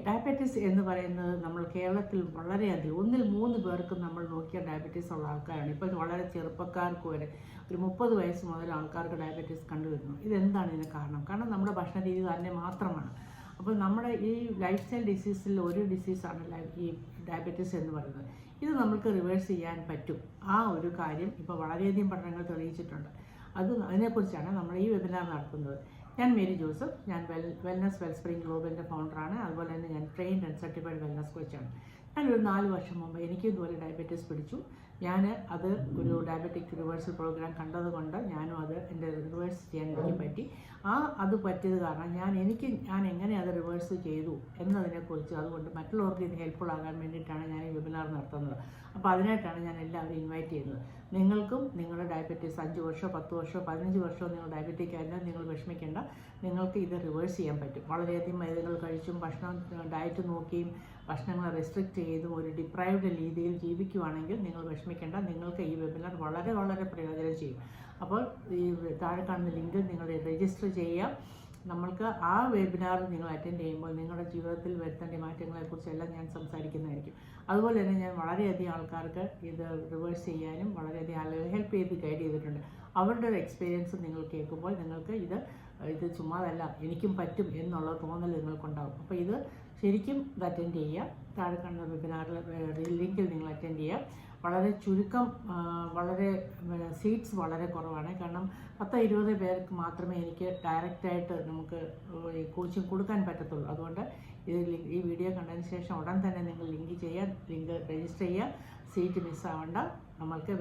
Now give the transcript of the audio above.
Diabetes എന്ന് പറയുന്നത് നമ്മൾ കേരളത്തിൽ വളരെയധികം 1-3 പേർക്ക് നമ്മൾ നോക്കിയ ഡയബറ്റീസ് ഉള്ള ആൾക്കാരാണ്. ഇപ്പോൾ വളരെ ചെറുപ്പക്കാർക്ക് വരെ ഒരു 30 വയസ്സ് മുതൽ ആൾക്കാർക്ക് ഡയബറ്റീസ് കണ്ടുവരുന്നു. ഇതെന്താണ് ഇതിന് കാരണം? കാരണം നമ്മുടെ ഭക്ഷണ രീതി തന്നെ മാത്രമാണ്. അപ്പോൾ നമ്മുടെ ഈ ലൈഫ് സ്റ്റൈൽ ഡിസീസിൽ ഒരു ഡിസീസാണ് ഈ ഡയബറ്റീസ് എന്ന് പറയുന്നത്. ഇത് നമുക്ക് റിവേഴ്സ് ചെയ്യാൻ പറ്റും. ആ ഒരു കാര്യം ഇപ്പോൾ വളരെയധികം പഠനങ്ങൾ തെളിയിച്ചിട്ടുണ്ട്. അതിനെക്കുറിച്ചാണ് നമ്മൾ ഈ വെബിനാർ നടത്തുന്നത്. ഞാൻ മേരി ജോസഫ്, ഞാൻ വെൽനസ് വെൽസ്പ്രിംഗ് ഗ്ലോബലിൻ്റെ ഫൗണ്ടറാണ്. അതുപോലെ തന്നെ ഞാൻ ട്രെയിൻഡ് ആൻഡ് സർട്ടിഫൈഡ് വെൽനസ് കോച്ചാണ്. ഞാനൊരു 4 വർഷം മുമ്പ് എനിക്ക് ഇതുപോലെ ഡയബറ്റീസ് പിടിച്ചു. ഞാൻ അത് ഒരു ഡയബറ്റിക് റിവേഴ്സൽ പ്രോഗ്രാം കണ്ടതുകൊണ്ട് ഞാനും അത് എൻ്റെ റിവേഴ്സ് ചെയ്യാൻ എനിക്ക് പറ്റി. അത് പറ്റിയത് കാരണം ഞാൻ എങ്ങനെ അത് റിവേഴ്സ് ചെയ്തു എന്നതിനെക്കുറിച്ച്, അതുകൊണ്ട് മറ്റുള്ളവർക്ക് ഇത് ഹെൽപ്ഫുൾ ആകാൻ വേണ്ടിയിട്ടാണ് ഞാൻ ഈ വെബിനാർ നടത്തുന്നത്. അപ്പോൾ അതിനായിട്ടാണ് ഞാൻ എല്ലാവരും ഇൻവൈറ്റ് ചെയ്യുന്നത്. നിങ്ങൾക്കും നിങ്ങളുടെ ഡയബറ്റീസ് 5 വർഷമോ 10 വർഷമോ 15 വർഷമോ നിങ്ങൾ ഡയബറ്റിക് ആയിരുന്നാൽ നിങ്ങൾ വിഷമിക്കേണ്ട. നിങ്ങൾക്ക് ഇത് റിവേഴ്സ് ചെയ്യാൻ പറ്റും. വളരെയധികം മരുന്നുകൾ കഴിച്ചും ഡയറ്റ് നോക്കിയും ഭക്ഷണങ്ങൾ റെസ്ട്രിക്റ്റ് ചെയ്തും ഒരു ഡിപ്രൈവ്ഡ് രീതിയിൽ ജീവിക്കുവാണെങ്കിൽ നിങ്ങൾ വിഷമിക്കേണ്ട. നിങ്ങൾക്ക് ഈ വെബിനാർ വളരെ വളരെ പ്രയോജനം ചെയ്യും. അപ്പോൾ ഈ താഴെ കാണുന്ന ലിങ്കിൽ നിങ്ങൾ രജിസ്റ്റർ ചെയ്യുക. നമ്മൾക്ക് ആ വെബിനാർ നിങ്ങൾ അറ്റൻഡ് ചെയ്യുമ്പോൾ നിങ്ങളുടെ ജീവിതത്തിൽ വരുത്തേണ്ട മാറ്റങ്ങളെക്കുറിച്ചെല്ലാം ഞാൻ സംസാരിക്കുന്നതായിരിക്കും. അതുപോലെ തന്നെ ഞാൻ വളരെയധികം ആൾക്കാർക്ക് ഇത് റിവേഴ്സ് ചെയ്യാനും വളരെയധികം ആളുകൾ ഹെൽപ്പ് ചെയ്ത് ഗൈഡ് ചെയ്തിട്ടുണ്ട്. അവരുടെ ഒരു എക്സ്പീരിയൻസ് നിങ്ങൾ കേൾക്കുമ്പോൾ നിങ്ങൾക്ക് ഇത് ചുമ്മാതല്ല, എനിക്കും പറ്റും എന്നുള്ള തോന്നൽ നിങ്ങൾക്കുണ്ടാകും. അപ്പോൾ ഇത് ശരിക്കും ഇത് അറ്റൻഡ് ചെയ്യുക. താഴെ കാണുന്ന വെബിനാറിൽ ലിങ്കിൽ നിങ്ങൾ അറ്റൻഡ് ചെയ്യുക. വളരെ ചുരുക്കം, വളരെ സീറ്റ്സ് വളരെ കുറവാണ്. കാരണം 10-20 പേർക്ക് മാത്രമേ എനിക്ക് ഡയറക്റ്റായിട്ട് നമുക്ക് കോച്ചിങ് കൊടുക്കാൻ പറ്റത്തുള്ളൂ. അതുകൊണ്ട് ഈ വീഡിയോ കണ്ടതിന് ശേഷം ഉടൻ തന്നെ നിങ്ങൾ ലിങ്ക് രജിസ്റ്റർ ചെയ്യുക. സീറ്റ് മിസ്സാവണ്ട. നമ്മൾക്ക്